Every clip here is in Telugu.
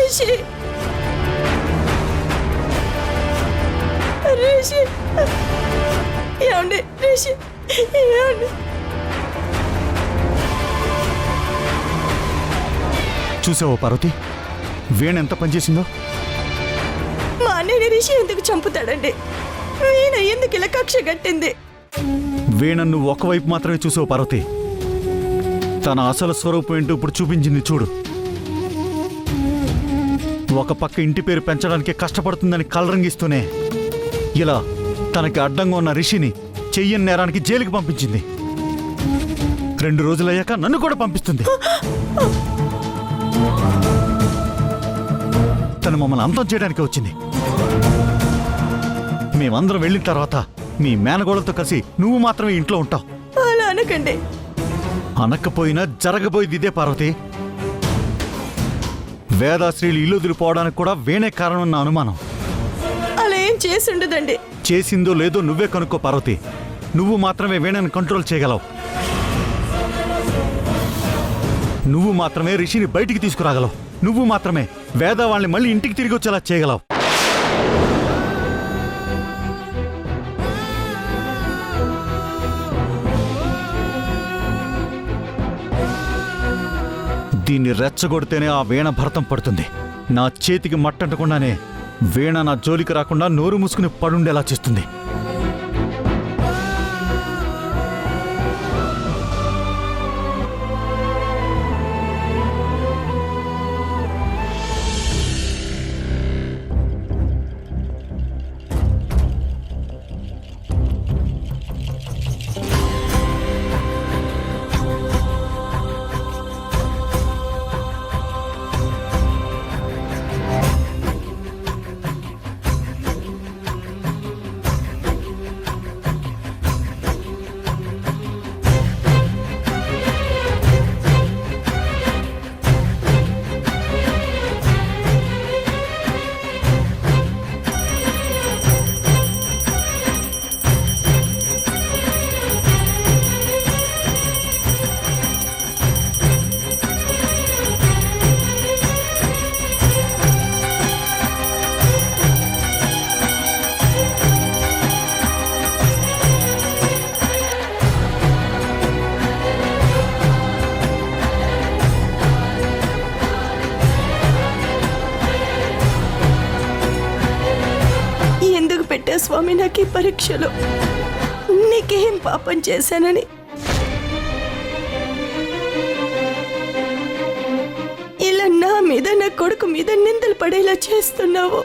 రిషి రిషి ఏమండి రిషి ఏమండి? చూసావో పార్వతి, వీణ ఎంత పనిచేసిందో. మా అన్నయ్య రిషి ఎందుకు చంపుతాడండి? వీణ ఎందుకు ఇలా కక్ష కట్టింది? వీణ నువ్వు ఒకవైపు మాత్రమే చూసావు పార్వతి. తన అసలు స్వరూపం ఏంటో ఇప్పుడు చూపించింది చూడు. ఒక పక్క ఇంటి పేరు పెంచడానికి కష్టపడుతుందని కలరంగిస్తూనే ఇలా తనకి అడ్డంగా ఉన్న రిషిని చెయ్యని నేరానికి జైలుకి పంపించింది. 2 రోజులయ్యాక నన్ను కూడా పంపిస్తుంది. తను మమ్మల్ని అంతం చేయడానికి వచ్చింది. మేమందరం వెళ్ళిన తర్వాత మీ మేనగోళ్ళతో కలిసి నువ్వు మాత్రమే ఇంట్లో ఉంటావు. అలా అనకండి. అనకపోయినా జరగబోయేది ఇదే పార్వతి. వేదాశ్రీలు ఇల్లు వదిలిపోవడానికి కూడా వీణే కారణం నా అనుమానం. అలా ఏం చేసి ఉండదండి. చేసిందో లేదో నువ్వే కనుక్కో పార్వతి. నువ్వు మాత్రమే వీణని కంట్రోల్ చేయగలవు. నువ్వు మాత్రమే రిషిని బయటికి తీసుకురాగలవు. నువ్వు మాత్రమే వేద వాళ్ళని మళ్ళీ ఇంటికి తిరిగి వచ్చేలా చేయగలవు. దీన్ని రెచ్చగొడితేనే ఆ వీణ భరతం పడుతుంది. నా చేతికి మట్టంటకుండానే వీణ నా జోలికి రాకుండా నోరు మూసుకుని పడుండేలా చేస్తుంది. స్వామి నాకు ఈ పరీక్షలో నీకేం పాపం చేశానని ఇలా నా మీద నా కొడుకు మీద నిందలు పడేలా చేస్తున్నావు.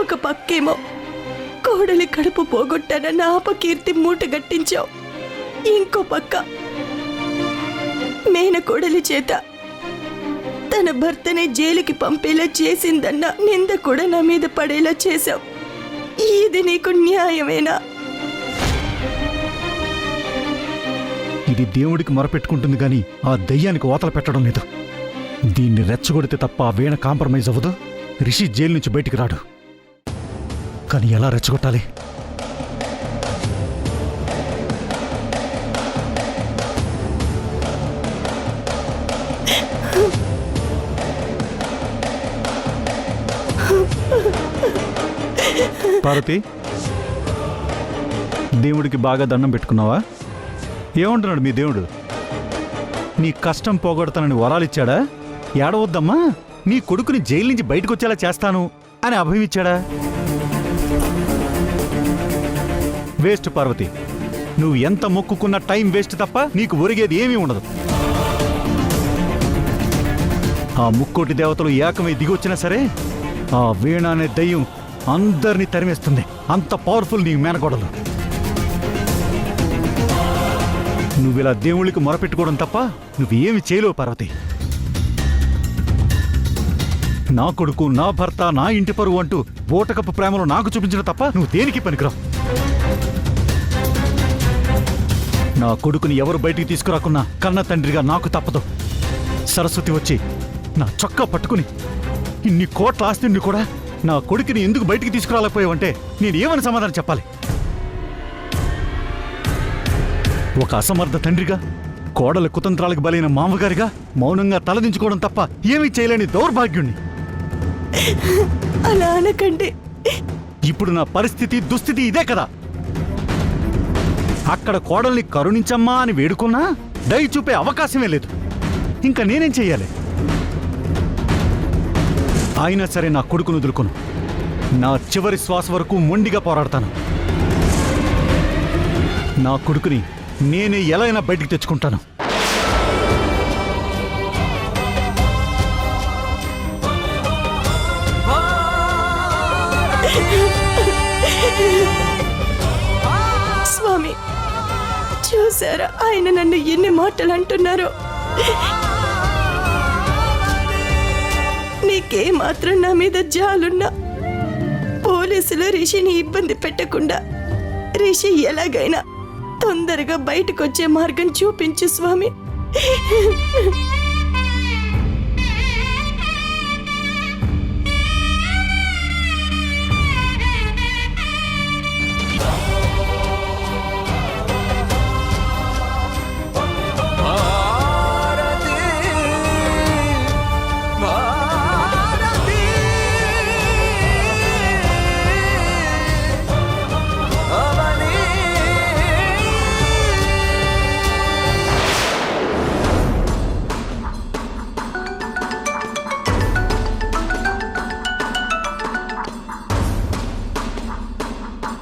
ఒక పక్కేమో కోడలి కడుపు పోగొట్టానన్న అపకీర్తి మూట గట్టించావు. ఇంకో పక్క మేనకోడలి చేత తన భర్తనే జైలుకి పంపేలా చేసిందన్న నింద కూడా నా మీద పడేలా చేశావు. ఇది నీకు న్యాయమేనా? ఇది దేవుడికి మొరపెట్టుకుంటుంది గాని ఆ దయ్యానికి ఓతలు పెట్టడం లేదు. దీన్ని రెచ్చగొడితే తప్ప ఆ వీణ కాంప్రమైజ్ అవ్వదు. రిషి జైలు నుంచి బయటికి రాడు. కానీ ఎలా రెచ్చగొట్టాలి? పార్వతి, దేవుడికి బాగా దండం పెట్టుకున్నావా? ఏమంటున్నాడు మీ దేవుడు? నీ కష్టం పోగొడతానని వరాలిచ్చాడా? ఏడవద్దమ్మా, నీ కొడుకుని జైలు నుంచి బయటకు వచ్చేలా చేస్తాను అని అభయం ఇచ్చాడా? వేస్ట్ పార్వతి, నువ్వు ఎంత మొక్కుకున్న టైం వేస్ట్ తప్ప నీకు ఒరిగేది ఏమీ ఉండదు. ఆ ముక్కోటి దేవతలు ఏకమై దిగొచ్చినా సరే ఆ వీణ అనే దయ్యం అందరినీ తరిమేస్తుంది. అంత పవర్ఫుల్ నీ మేనకోడలు. నువ్విలా దేవుళ్ళకి మొరపెట్టుకోవడం తప్ప నువ్వేమి చేయలేవు పార్వతి. నా కొడుకు, నా భర్త, నా ఇంటి పరువు అంటూ బోటకప్పు ప్రేమలో నాకు చూపించిన తప్ప నువ్వు దేనికి పనికిరావు. నా కొడుకుని ఎవరు బయటికి తీసుకురాకున్నా కన్న తండ్రిగా నాకు తప్పదు. సరస్వతి వచ్చి నా చొక్కా పట్టుకుని ఇన్ని కోట్ల ఆస్తిని కూడా నా కొడుకుని ఎందుకు బయటికి తీసుకురాలేకపోయావంటే నేను ఏమని సమాధానం చెప్పాలి? ఒక అసమర్థ తండ్రిగా కోడల కుతంత్రాలకు బలైన మామగారిగా మౌనంగా తలదించుకోవడం తప్ప ఏమీ చేయలేని దౌర్భాగ్యుణ్ణి. అలా అనకండి. ఇప్పుడు నా పరిస్థితి దుస్థితి ఇదే కదా. అక్కడ కోడల్ని కరుణించమ్మా అని వేడుకున్నా దయ చూపే అవకాశమే లేదు. ఇంకా నేనేం చెయ్యాలి? అయినా సరే నా కొడుకును వదులుకోను. నా చివరి శ్వాస వరకు మొండిగా పోరాడతాను. నా కొడుకుని నేనే ఎలా అయినా బయటికి తెచ్చుకుంటాను. స్వామి, చూసారా ఆయన నన్ను ఎన్ని మాటలు అంటున్నారో. నీకే మాత్రం నా మీద జాలున్నా పోలీసులు రిషిని ఇబ్బంది పెట్టకుండా రిషి ఎలాగైనా తొందరగా బయటకొచ్చే మార్గం చూపించు స్వామి.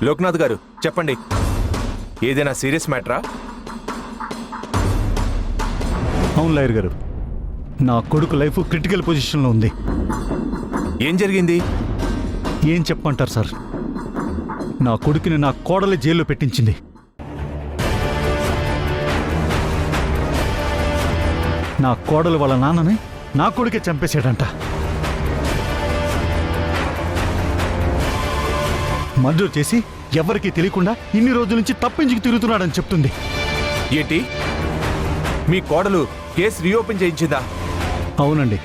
లోక్నాథ్ గారు చెప్పండి, ఏదైనా సీరియస్ మ్యాటరా? అవును లాయర్ గారు, నా కొడుకు లైఫ్ క్రిటికల్ పొజిషన్లో ఉంది. ఏం జరిగింది? ఏం చెప్పమంటారు సార్? నా కొడుకుని నా కోడలి జైల్లో పెట్టించింది. నా కోడలు వాళ్ళ నాన్నని నా కొడుకే చంపేశాడంట. మర్డర్ చేసి ఎవరికీ తెలియకుండా ఇన్ని రోజుల నుంచి తప్పించుకు తిరుగుతున్నాడని చెప్తుంది. ఏంటి, మీ కోడలు కేసు రీఓపెన్ చేయించిందా? అవునండి,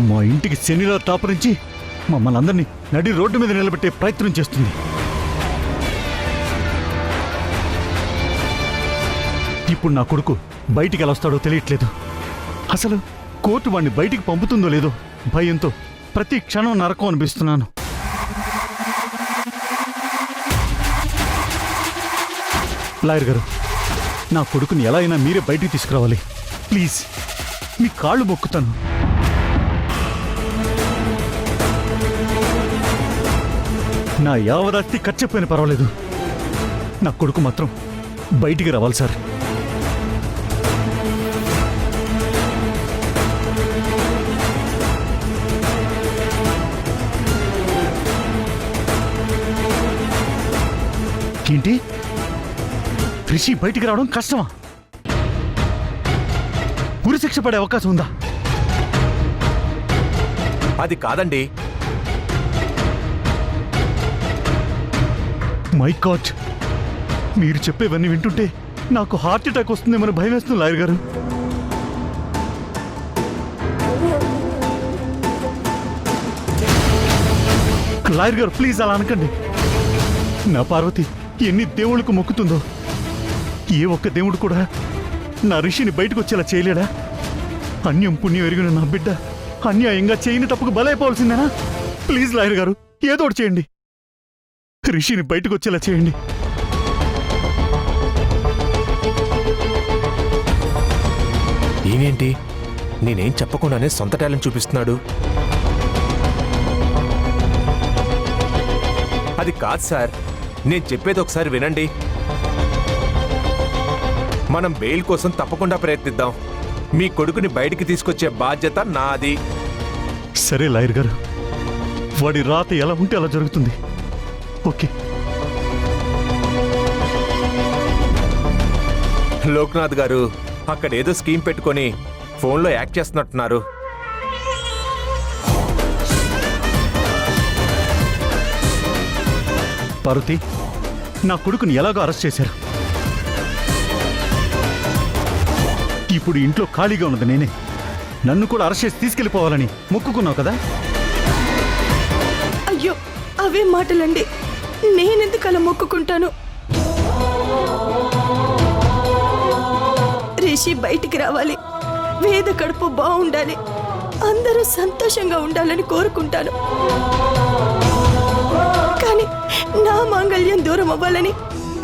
మా ఇంటికి శనిలా టాపరించి మమ్మల్ని అందరినీ నడి రోడ్డు మీద నిలబెట్టే ప్రయత్నం చేస్తుంది. ఇప్పుడు నా కొడుకు బయటికి ఎలా వస్తాడో తెలియట్లేదు. అసలు కోర్టు వాడిని బయటికి పంపుతుందో లేదో భయంతో ప్రతి క్షణం నరకం అనిపిస్తున్నాను. లాయర్ గారు, నా కొడుకుని ఎలా అయినా మీరే బయటికి తీసుకురావాలి. ప్లీజ్, మీ కాళ్ళు మొక్కుతాను. నా యావదాస్తి ఖర్చపోయిన పర్వాలేదు, నా కొడుకు మాత్రం బయటికి రావాలి సార్. ఏంటి, రిషి బయటికి రావడం కష్టమా? ఉరిశిక్ష పడే అవకాశం ఉందా? అది కాదండి. మై గాడ్, మీరు చెప్పేవన్నీ వింటుంటే నాకు హార్ట్ అటాక్ వస్తుందేమని భయం వేస్తుంది లాయర్ గారు. లాయర్ గారు ప్లీజ్ అలా అనకండి. నా పార్వతి ఎన్ని దేవుళ్ళకు మొక్కుతుందో, ఏ ఒక్క దేవుడు కూడా నా రిషిని బయటకు వచ్చేలా చేయలేడా? అన్యం పుణ్యం ఎరిగిన నా బిడ్డ అన్యాయంగా చేయని తప్పుకు బలైపోవాల్సిందేనా? ప్లీజ్ లాయర్ గారు, ఏదో ఒకటి చేయండి. రిషిని బయటకు వచ్చేలా చేయండి. ఈయనేంటి నేనేం చెప్పకుండానే సొంత టాలెంట్ చూపిస్తున్నాడు? అది కాదు సార్, నేను చెప్పేది ఒకసారి వినండి. మనం బెయిల్ కోసం తప్పకుండా ప్రయత్నిద్దాం. మీ కొడుకుని బయటికి తీసుకొచ్చే బాధ్యత నాది. సరే లాయర్ గారు, వాడి రాత ఎలా ఉంటే అలా జరుగుతుంది. ఓకే. లోక్నాథ్ గారు అక్కడ ఏదో స్కీమ్ పెట్టుకొని ఫోన్లో యాక్ట్ చేస్తున్నట్టున్నారు. పార్వతి, నా కొడుకుని ఎలాగో అరెస్ట్ చేశారు. ఇప్పుడు ఇంట్లో ఖాళీగా ఉన్నది నేనే. నన్ను కూడా అరెస్ట్ చేసి తీసుకెళ్ళిపోవాలని మొక్కుకున్నావు కదా? అయ్యో, అవే మాటలండి. నేనెందుకు అలా మొక్కుకుంటాను? రిషి బయటికి రావాలి, వేద కడుపు బాగుండాలి, అందరూ సంతోషంగా ఉండాలని కోరుకుంటాను. కానీ నా మాంగళ్యం దూరం అవ్వాలని,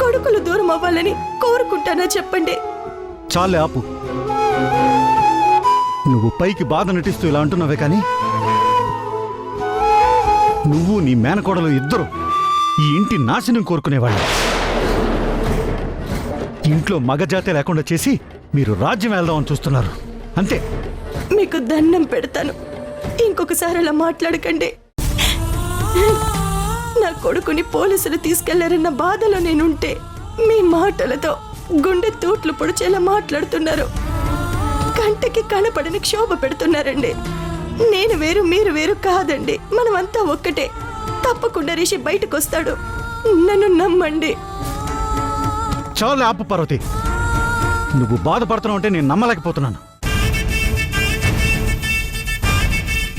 కొడుకులు దూరం అవ్వాలని కోరుకుంటానా చెప్పండి? చాలే ఆపు. నువ్వు పైకి బాధ నటిస్తూ ఇలా అంటున్నావే కానీ నువ్వు నీ మేనకోడలు ఇద్దరు ఈ ఇంటి నాశనం కోరుకునేవాళ్ళు. ఇంట్లో మగజాతే లేకుండా చేసి మీరు రాజ్యం వెళ్దామని చూస్తున్నారు అంతే. మీకు దండం పెడతాను, ఇంకొకసారి అలా మాట్లాడకండి. నా కొడుకుని పోలీసులు తీసుకెళ్లారన్న బాధలో నేనుంటే మీ మాటలతో గుండె తూట్లు పొడిచేలా మాట్లాడుతున్నారు. కంటికి కనపడని క్షోభ పెడుతున్నారండి. నేను వేరు, మీరు వేరు కాదండి, మనమంతా ఒక్కటే. తప్పకుండా రిషి బయటకు వస్తాడు, నన్ను నమ్మండి. చాలా ఆపు పార్వతి, నువ్వు బాధపడుతున్నావు అంటే నేను నమ్మలేకపోతున్నాను.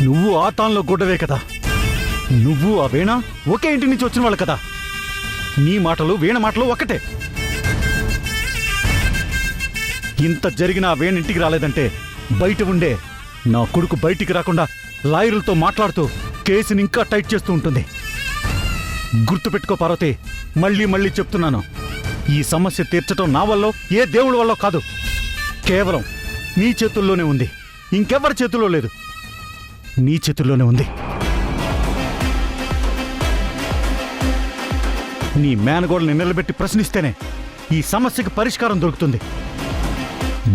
నువ్వు ఆ తాన్లో గుడ్డవే కదా, నువ్వు ఆ వీణ ఒకే ఇంటి నుంచి వచ్చిన వాళ్ళు కదా. నీ మాటలు వీణ మాటలు ఒక్కటే. ఇంత జరిగిన ఆ వీణ ఇంటికి రాలేదంటే బయట ఉండే నా కొడుకు బయటికి రాకుండా లాయర్లతో మాట్లాడుతూ కేసుని ఇంకా టైట్ చేస్తూ ఉంటుంది. గుర్తుపెట్టుకో పార్వతి, మళ్ళీ మళ్ళీ చెప్తున్నాను, ఈ సమస్య తీర్చడం నా వల్ల ఏ దేవుడి వల్ల కాదు, కేవలం నీ చేతుల్లోనే ఉంది. ఇంకెవరి చేతుల్లో లేదు, నీ చేతుల్లోనే ఉంది. నీ మేనగోడని నిలబెట్టి ప్రశ్నిస్తేనే ఈ సమస్యకి పరిష్కారం దొరుకుతుంది.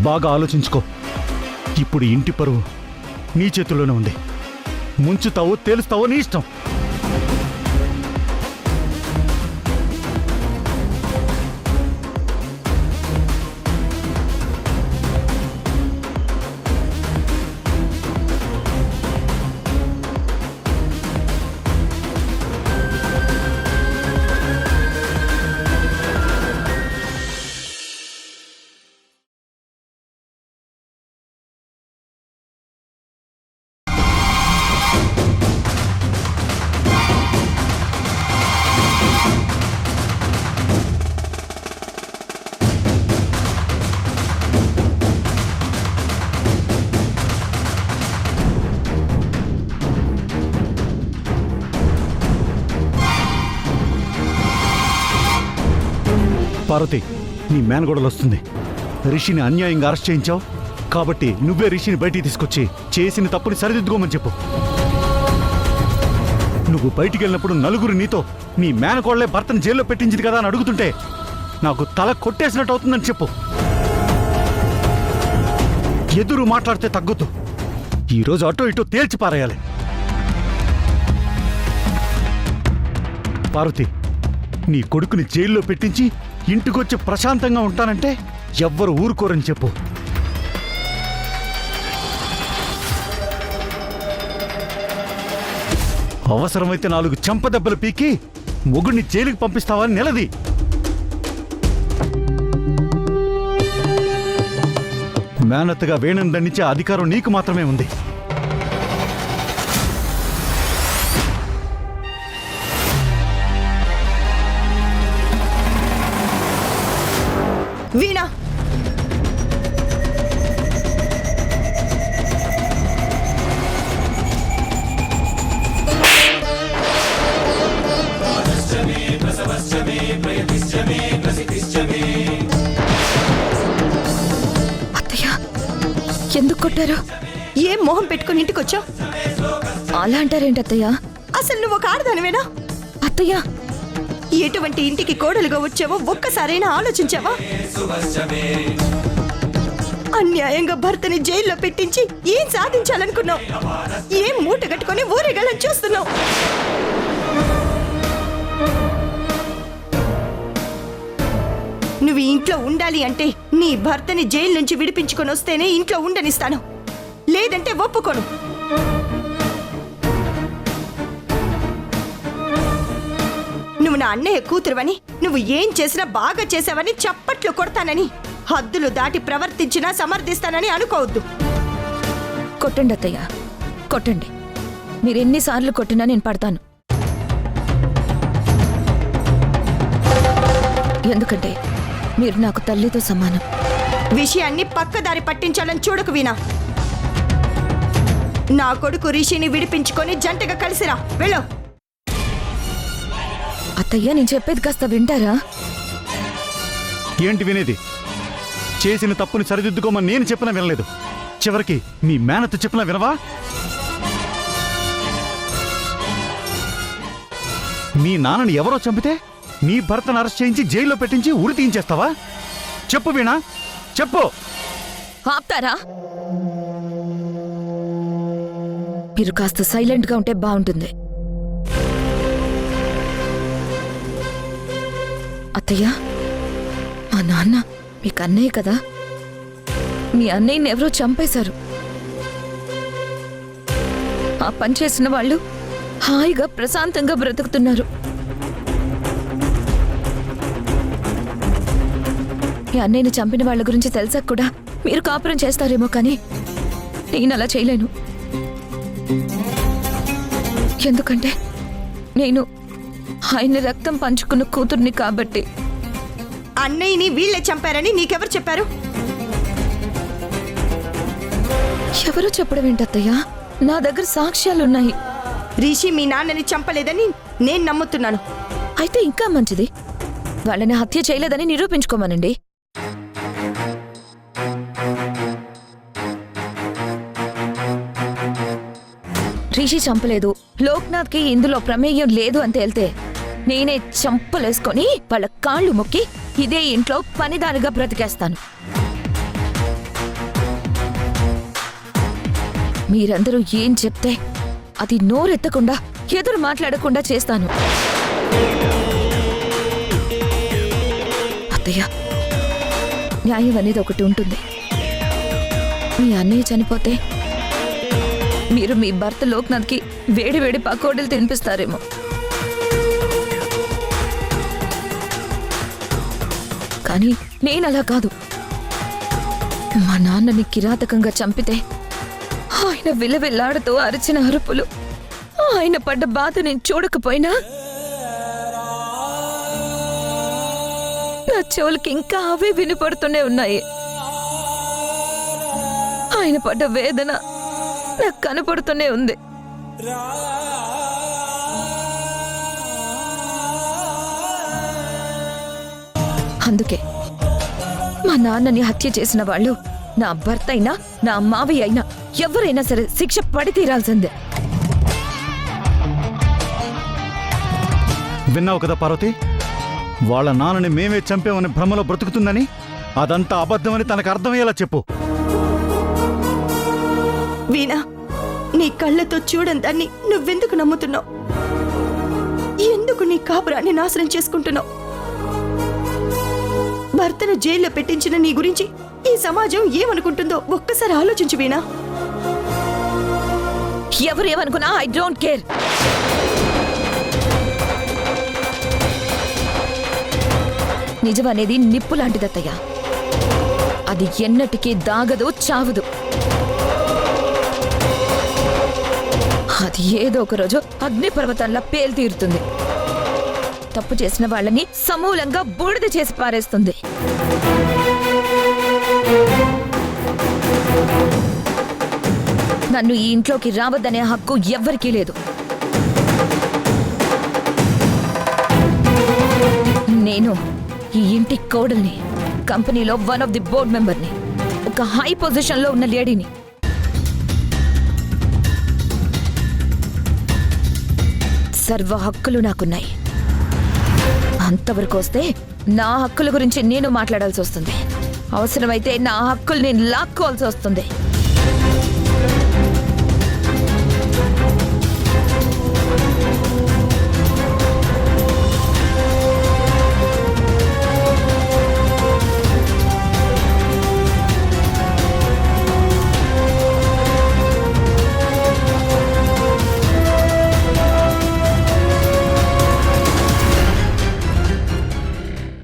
బాగా ఆలోచించుకో. ఇప్పుడు ఇంటి పరువు నీ చేతుల్లోనే ఉంది. ముంచుతావో తేలుస్తావో నీ ఇష్టం. పార్వతి, నీ మేనగోడలు వస్తుంది. రిషిని అన్యాయంగా అరెస్ట్ చేయించావు కాబట్టి నువ్వే రిషిని బయటికి తీసుకొచ్చి చేసిన తప్పుని సరిదిద్దుకోమని చెప్పు. నువ్వు బయటికి వెళ్ళినప్పుడు నలుగురు నీతో నీ మేనకోడలే భర్తను జైల్లో పెట్టించింది కదా అని అడుగుతుంటే నాకు తల కొట్టేసినట్టు అవుతుందని చెప్పు. ఎదురు మాట్లాడితే తగ్గొద్దు. ఈరోజు అటో ఇటో తేల్చి పారేయాలి. పార్వతి, నీ కొడుకుని జైల్లో పెట్టించి ఇంటికొచ్చి ప్రశాంతంగా ఉంటానంటే ఎవ్వరు ఊరుకోరని చెప్పు. అవసరమైతే 4 చెంపదెబ్బలు పీకి మొగుడిని జైలుకి పంపిస్తావని నిలది. మేనత్తగా వేణుని దండించే అధికారం నీకు మాత్రమే ఉంది. వీణా, అత్తయ్య, ఎందుకు కొట్టారు? ఏం మొహం పెట్టుకుని ఇంటికి వచ్చావు? అలా అంటారేంటి అత్తయ్య? అసలు నువ్వు ఒక ఆడదానివేనా? అత్తయ్య, ఎటువంటి ఇంటికి కోడలుగా వచ్చావో ఒక్కసారైనా ఆలోచించావా? అన్యాయంగా భర్తని జైల్లో పెట్టించి ఏం సాధించాలనుకున్నావు? ఏం మూట కట్టుకొని ఊరేగాలని చూస్తున్నావు? నువ్వు ఇంట్లో ఉండాలి అంటే నీ భర్తని జైలు నుంచి విడిపించుకొని వస్తేనే ఇంట్లో ఉండనిస్తాను, లేదంటే ఒప్పుకోను. నువ్వు నా అన్నయ్య కూతురువని, నువ్వు ఏం చేసినా బాగా చేసావని చప్పట్లు కొడతానని, హద్దులు దాటి ప్రవర్తించినా సమర్థిస్తానని అనుకోవద్దు. కొట్టండి అత్తయ్య, కొట్టండి. మీరెన్నిసార్లు కొట్టినా నేను పడతాను. ఎందుకంటే మీరు నాకు తల్లితో సమానం. విషయాన్ని పక్కదారి పట్టించాలని చూడకు వీణా. నా కొడుకు రిషిని విడిపించుకొని జంటగా కలిసిరా. వెళ్ళు. అత్తయ్య నేను చెప్పేది కాస్త వింటారా? ఏంటి వినేది? చేసిన తప్పుని సరిదిద్దుకోమని నేను చెప్పినా వినలేదు. చివరికి మీ మేనత్త చెప్పినా వినవా? మీ నాన్నని ఎవరో చంపితే నీ భర్తను అరెస్ట్ చేయించి జైల్లో పెట్టించి ఉరి తీయించేస్తావా? చెప్పు వీణా, చెప్పు. ఆపుతారా? మీరు కాస్త సైలెంట్గా ఉంటే బాగుంటుంది. అత్తయ్య, మా నాన్న మీకు అన్నయ్య కదా, మీ అన్నయ్యని ఎవరో చంపేశారు. ఆ పని చేసిన వాళ్ళు హాయిగా ప్రశాంతంగా బ్రతుకుతున్నారు. మీ అన్నయ్యని చంపిన వాళ్ళ గురించి తెలిసాక కూడా మీరు కాపురం చేస్తారేమో, కానీ నేను అలా చేయలేను. ఎందుకంటే నేను ఆయన రక్తం పంచుకున్న కూతుర్ని కాబట్టి. అన్నయ్యని వీళ్ళే చంపారని నీకెవరు చెప్పారు? ఎవరో చెప్పడం ఏంటత్తయ్య? నా దగ్గర సాక్ష్యాలున్నాయి. రిషి మీ నాన్నని చంపలేదని నేను నమ్ముతున్నాను. అయితే ఇంకా మంచిది, వాళ్ళని హత్య చేయలేదని నిరూపించుకోమనండి. రిషి చంపలేదు, లోక్నాథ్కి ఇందులో ప్రమేయం లేదు అని తేలితే నేనే చంపలేసుకొని వాళ్ళ కాళ్ళు మొక్కి ఇదే ఇంట్లో పనిదానిగా బ్రతికేస్తాను. మీరందరూ ఏం చెప్తే అది నోరెత్తకుండా ఎదురు మాట్లాడకుండా చేస్తాను. అత్తయ్య, న్యాయం అనేది ఒకటి ఉంటుంది. మీ అన్నయ్య చనిపోతే మీరు మీ భర్త లోక్నాథ్కి వేడి వేడి పకోడీలు తినిపిస్తారేమో. కానీ నేనలా కాదు. మా నాన్నని కిరాతకంగా చంపితే ఆయన విలవిల్లాడుతూ అరిచిన అరుపులు, ఆయన పడ్డ బాధ నేను చూడకపోయినా నా చెవులకి ఇంకా అవే వినపడుతూనే ఉన్నాయి. ఆయన పడ్డ వేదన నాకు కనపడుతూనే ఉంది. అందుకే మా నాన్నని హత్య చేసిన వాళ్ళు నా భర్త అయినా నా మావయ్య అయినా ఎవరైనా సరే శిక్ష పడి తీరాల్సిందే. విన్నావు కదా పార్వతి, వాళ్ళ నాన్నని మేమే చంపామని భ్రమలో బ్రతుకుతుందని. అదంతా అబద్ధమని తనకు అర్థమయ్యేలా చెప్పు. వీణా, నీ కళ్ళతో చూడని దాన్ని నువ్వెందుకు నమ్ముతున్నావు? ఎందుకు నీ కాపురాన్ని నాశనం చేసుకుంటున్నావు? భర్తను జైల్లో పెట్టించిన నీ గురించి ఈ సమాజం ఏమనుకుంటుందో ఒక్కసారి ఆలోచించు వీణా. ఎవరేమనుకున్నా ఐ డోంట్ కేర్. నిజం అనేది నిప్పు లాంటిదత్తయ్య. అది ఎన్నటికీ దాగదు, చావదు. అది ఏదో ఒక రోజు అగ్నిపర్వతంలా పేల్తీరుతుంది. తప్పు చేసిన వాళ్ళని సమూలంగా బూడిద చేసి పారేస్తుంది. నన్ను ఈ ఇంట్లోకి రావద్దనే హక్కు ఎవ్వరికీ లేదు. నేను ఈ ఇంటి కోడల్ని, కంపెనీలో వన్ ఆఫ్ ది బోర్డ్ మెంబర్ని, ఒక హై పొజిషన్లో ఉన్న లేడీని. సర్వ హక్కులు నాకున్నాయి. అంతవరకు వస్తే నా హక్కుల గురించి నేను మాట్లాడాల్సి వస్తుంది. అవసరమైతే నా హక్కులు నేను లాక్కోవాల్సి వస్తుంది.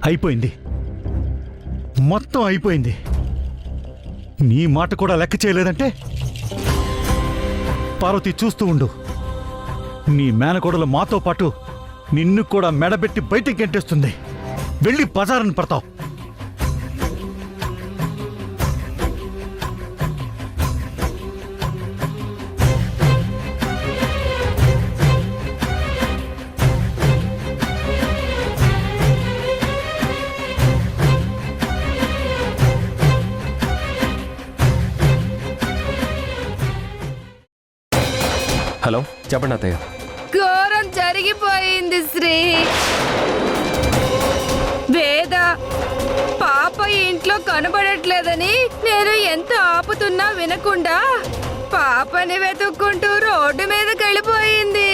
అయిపోయింది, మొత్తం అయిపోయింది. నీ మాట కూడా లెక్క చేయలేదంటే పార్వతి చూస్తూ ఉండు. నీ మేనకోడలు మాతో పాటు నిన్ను కూడా మెడబెట్టి బయటికి గెంటేస్తుంది. వెళ్ళి బజారుని పడతావు. హలో చెప్పండి అత్తయ్య. ఘోరం జరిగిపోయింది శ్రీ. వేద పాప ఇంట్లో కనబడట్లేదని నేను ఎంత ఆపుతున్నా వినకుండా పాపని వెతుక్కుంటూ రోడ్డు మీదకి వెళ్ళిపోయింది.